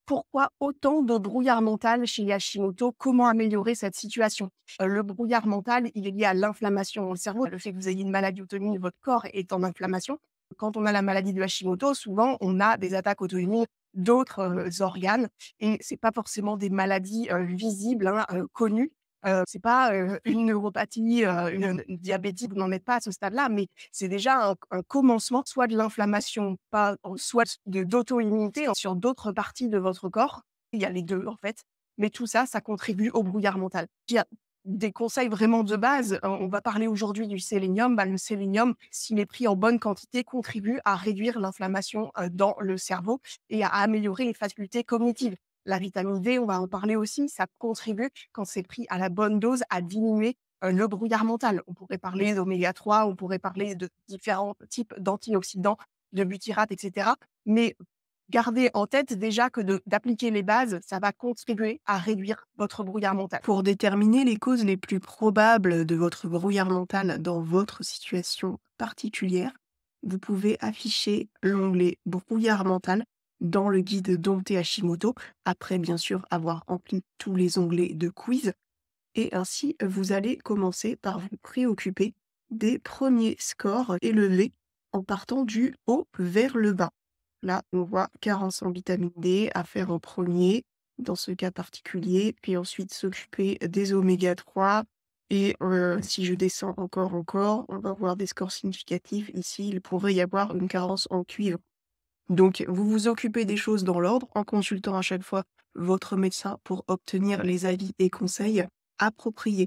Pourquoi autant de brouillard mental chez les Hashimoto? Comment améliorer cette situation? Le brouillard mental, il est lié à l'inflammation dans le cerveau, le fait que vous ayez une maladie auto-immune, votre corps est en inflammation. Quand on a la maladie de Hashimoto, souvent, on a des attaques auto-immunes d'autres, organes et c'est pas forcément des maladies, visibles, hein, connues. C'est pas, une neuropathie, une diabétique, vous n'en êtes pas à ce stade-là, mais c'est déjà un commencement, soit de l'inflammation, pas soit d'auto-immunité sur d'autres parties de votre corps. Il y a les 2 en fait, mais tout ça, ça contribue au brouillard mental. Il y a des conseils vraiment de base, on va parler aujourd'hui du sélénium. Bah, le sélénium, s'il est pris en bonne quantité, contribue à réduire l'inflammation, dans le cerveau et à améliorer les facultés cognitives. La vitamine D, on va en parler aussi, ça contribue, quand c'est pris à la bonne dose, à diminuer, le brouillard mental. On pourrait parler d'oméga 3, on pourrait parler de différents types d'antioxydants, de butyrate et cetera. Mais gardez en tête déjà que d'appliquer les bases, ça va contribuer à réduire votre brouillard mental. Pour déterminer les causes les plus probables de votre brouillard mental dans votre situation particulière, vous pouvez afficher l'onglet brouillard mental dans le guide Dompté Hashimoto, après bien sûr avoir rempli tous les onglets de quiz. Et ainsi, vous allez commencer par vous préoccuper des premiers scores élevés en partant du haut vers le bas. Là, on voit carence en vitamine D à faire en premier, dans ce cas particulier, puis ensuite s'occuper des oméga 3. Et si je descends encore, on va voir des scores significatifs. Ici, il pourrait y avoir une carence en cuivre. Donc, vous vous occupez des choses dans l'ordre en consultant à chaque fois votre médecin pour obtenir les avis et conseils appropriés.